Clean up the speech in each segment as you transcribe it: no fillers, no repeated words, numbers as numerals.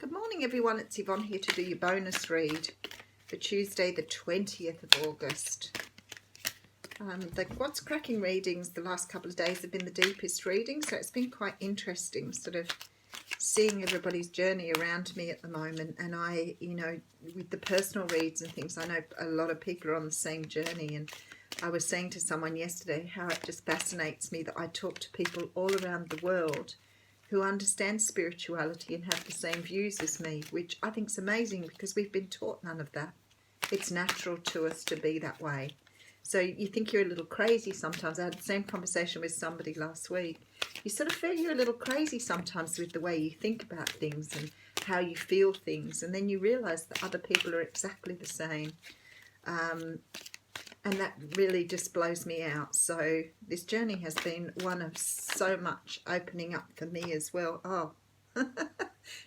Good morning everyone, it's Yvonne here to do your bonus read for Tuesday the 20th of August. The What's Cracking readings the last couple of days have been the deepest readings, so it's been quite interesting sort of seeing everybody's journey around me at the moment. And I, with the personal reads and things, I know a lot of people are on the same journey, and I was saying to someone yesterday how it just fascinates me that I talk to people all around the world who understand spirituality and have the same views as me, which I think is amazing because we've been taught none of that. It's natural to us to be that way. So you think you're a little crazy sometimes. I had the same conversation with somebody last week. You sort of feel you're a little crazy sometimes with the way you think about things and how you feel things, and then you realise that other people are exactly the same. And that really just blows me out. So this journey has been one of so much opening up for me as well. Oh,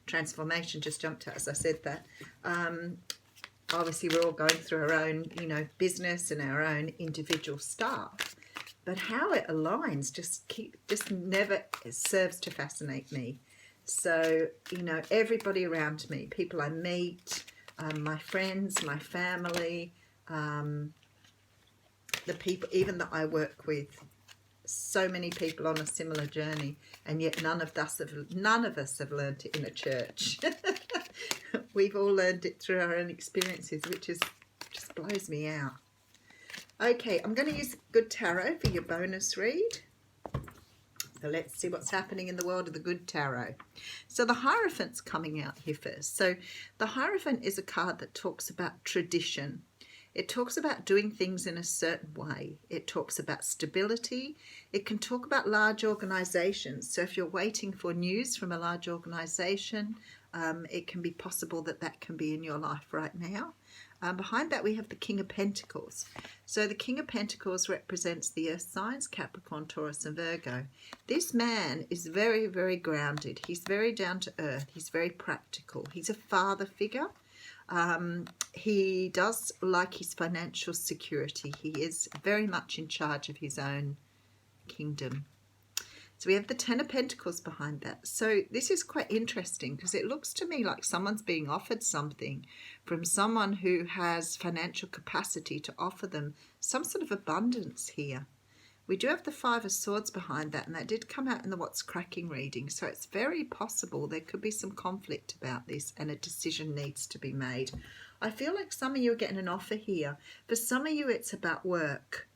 transformation just jumped out as I said that. Obviously, we're all going through our own, business and our own individual stuff. But how it aligns just never serves to fascinate me. So, everybody around me, people I meet, my friends, my family, the people even that I work with, so many people on a similar journey, and yet none of us have learned it in a church. We've all learned it through our own experiences, which just blows me out. Okay, I'm going to use Good Tarot for your bonus read. So let's see what's happening in the world of the Good Tarot. So the Hierophant's coming out here first. So the Hierophant is a card that talks about tradition. It talks about doing things in a certain way. It talks about stability. It can talk about large organisations. So if you're waiting for news from a large organisation, it can be possible that can be in your life right now. Behind that we have the King of Pentacles. So the King of Pentacles represents the earth signs, Capricorn, Taurus and Virgo. This man is very, very grounded. He's very down to earth. He's very practical. He's a father figure. He does like his financial security. He is very much in charge of his own kingdom. So we have the Ten of Pentacles behind that. So this is quite interesting because it looks to me like someone's being offered something from someone who has financial capacity to offer them some sort of abundance here. We do have the Five of Swords behind that, and that did come out in the What's Cracking reading. So it's very possible there could be some conflict about this and a decision needs to be made. I feel like some of you are getting an offer here. For some of you it's about work,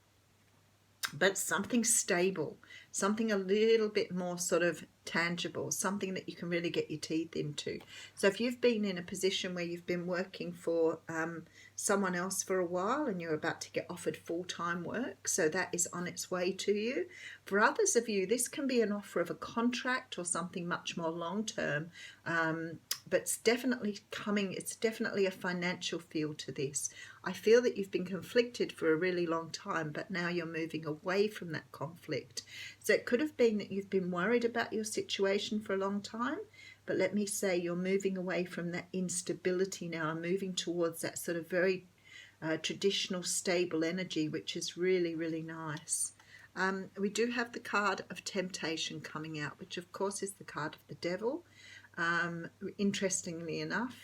but something stable, something a little bit more sort of tangible, something that you can really get your teeth into. So if you've been in a position where you've been working for someone else for a while and you're about to get offered full-time work, so that is on its way to you. For others of you, this can be an offer of a contract or something much more long-term, but it's definitely a financial feel to this. I feel that you've been conflicted for a really long time, but now you're moving away from that conflict. So it could have been that you've been worried about your situation for a long time, but let me say you're moving away from that instability now and moving towards that sort of very traditional, stable energy, which is really, really nice. We do have the card of temptation coming out, which of course is the card of the devil. Interestingly enough,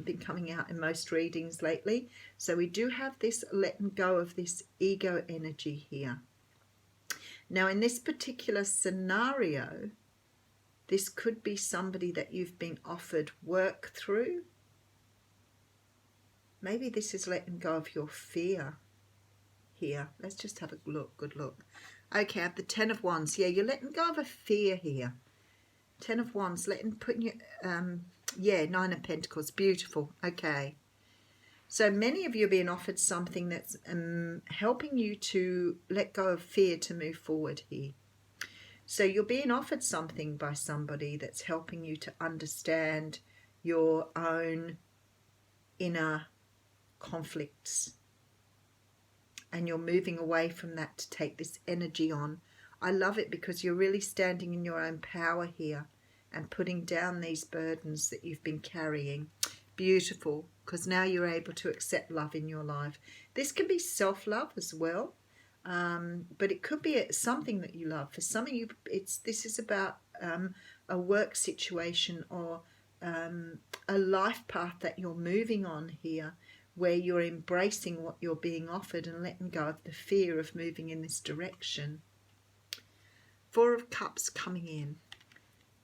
been coming out in most readings lately. So we do have this letting go of this ego energy here. Now in this particular scenario, this could be somebody that you've been offered work through. Maybe this is letting go of your fear here. Let's just have a look, good look. Okay, I have the Ten of Wands. Yeah, you're letting go of a fear here. Ten of Wands, putting you, Nine of Pentacles, beautiful. Okay, so many of you are being offered something that's helping you to let go of fear to move forward here. So you're being offered something by somebody that's helping you to understand your own inner conflicts, and you're moving away from that to take this energy on. I love it because you're really standing in your own power here and putting down these burdens that you've been carrying. Beautiful, because now you're able to accept love in your life. This can be self-love as well, but it could be something that you love. For some of you, this is about a work situation or a life path that you're moving on here, where you're embracing what you're being offered and letting go of the fear of moving in this direction. Four of Cups coming in.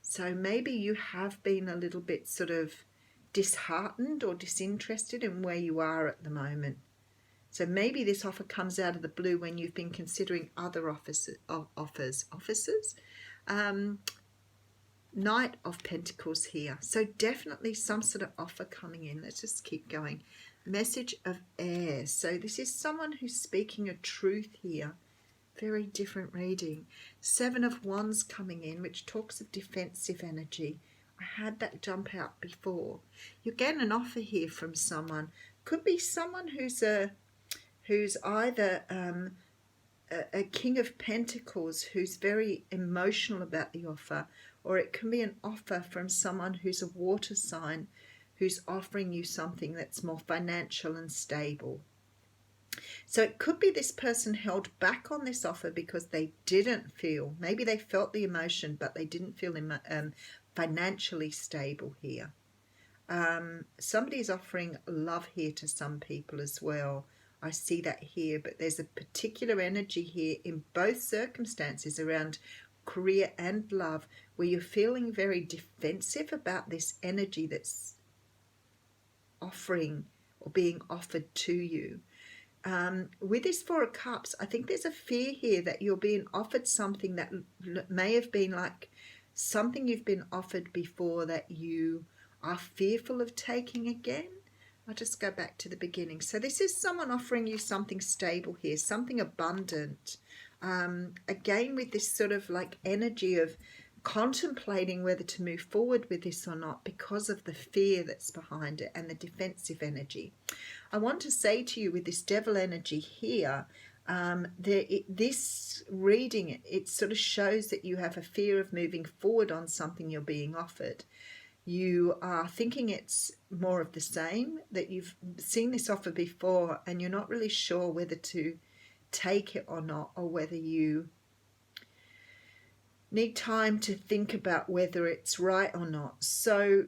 So maybe you have been a little bit sort of disheartened or disinterested in where you are at the moment. So maybe this offer comes out of the blue when you've been considering other offers. Knight of Pentacles here. So definitely some sort of offer coming in. Let's just keep going. Message of air. So this is someone who's speaking a truth here. Very different reading. Seven of Wands coming in, which talks of defensive energy. I had that jump out before. You get an offer here from someone. Could be someone who's either a King of Pentacles who's very emotional about the offer, or it can be an offer from someone who's a water sign who's offering you something that's more financial and stable. So it could be this person held back on this offer because they didn't feel, maybe they felt the emotion, but they didn't feel financially stable here. Somebody's offering love here to some people as well. I see that here, but there's a particular energy here in both circumstances around career and love, where you're feeling very defensive about this energy that's offering or being offered to you. With this Four of Cups, I think there's a fear here that you're being offered something that may have been like something you've been offered before that you are fearful of taking again. I'll just go back to the beginning. So this is someone offering you something stable here, something abundant. Again, with this sort of like energy of contemplating whether to move forward with this or not because of the fear that's behind it and the defensive energy. I want to say to you with this Devil energy here, this reading, it sort of shows that you have a fear of moving forward on something you're being offered. You are thinking it's more of the same, that you've seen this offer before and you're not really sure whether to take it or not, or whether you need time to think about whether it's right or not. So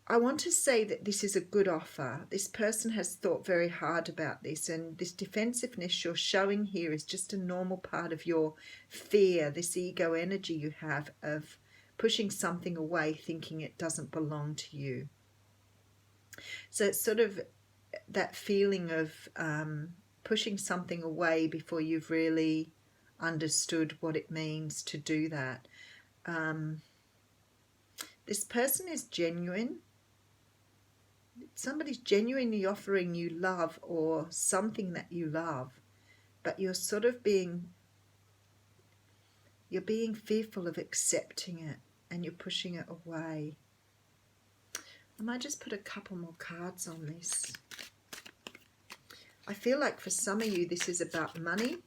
I want to say that this is a good offer. This person has thought very hard about this, and this defensiveness you're showing here is just a normal part of your fear, this ego energy you have of pushing something away, thinking it doesn't belong to you. So it's sort of that feeling of pushing something away before you've really understood what it means to do that. This person is genuine. Somebody's genuinely offering you love or something that you love, but you're sort of being fearful of accepting it and you're pushing it away. I might just put a couple more cards on this. I feel like for some of you this is about money,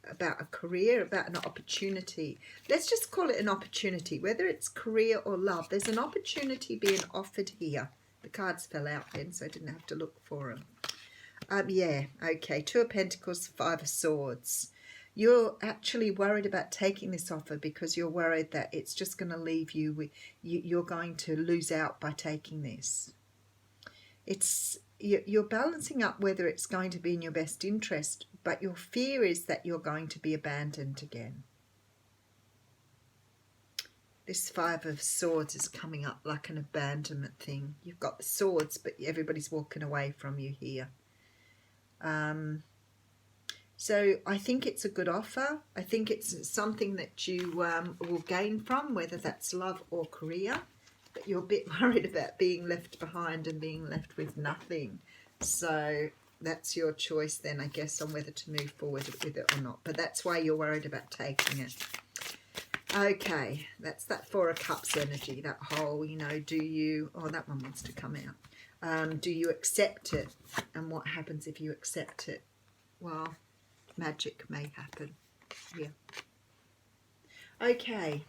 about a career, about an opportunity. Let's just call it an opportunity. Whether it's career or love, there's an opportunity being offered here. The cards fell out then, so I didn't have to look for them. Yeah, okay. Two of Pentacles, Five of Swords. You're actually worried about taking this offer because you're worried that it's just going to leave you with, you're going to lose out by taking this. You're balancing up whether it's going to be in your best interest, but your fear is that you're going to be abandoned again. This Five of Swords is coming up like an abandonment thing. You've got the swords, but everybody's walking away from you here. So I think it's a good offer. I think it's something that you will gain from, whether that's love or career. But you're a bit worried about being left behind and being left with nothing. So that's your choice then, I guess, on whether to move forward with it or not. But that's why you're worried about taking it. Okay, that's that Four of Cups energy, that whole, you know, do you... Oh, that one wants to come out. Do you accept it? And what happens if you accept it? Well, magic may happen. Yeah. Okay.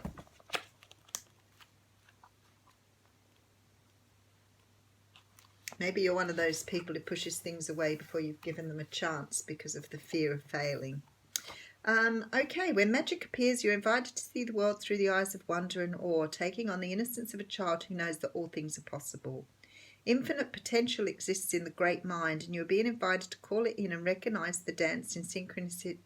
Maybe you're one of those people who pushes things away before you've given them a chance because of the fear of failing. Okay, when magic appears, you're invited to see the world through the eyes of wonder and awe, taking on the innocence of a child who knows that all things are possible. Infinite potential exists in the great mind, and you're being invited to call it in and recognize the dance in synchronistic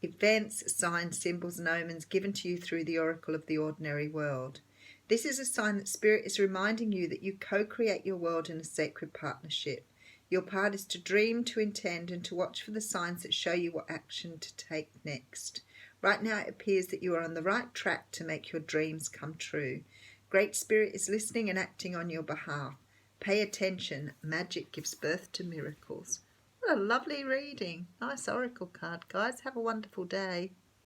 events, signs, symbols, and omens given to you through the oracle of the ordinary world. This is a sign that Spirit is reminding you that you co-create your world in a sacred partnership. Your part is to dream, to intend, and to watch for the signs that show you what action to take next. Right now it appears that you are on the right track to make your dreams come true. Great Spirit is listening and acting on your behalf. Pay attention. Magic gives birth to miracles. What a lovely reading. Nice oracle card, guys. Have a wonderful day.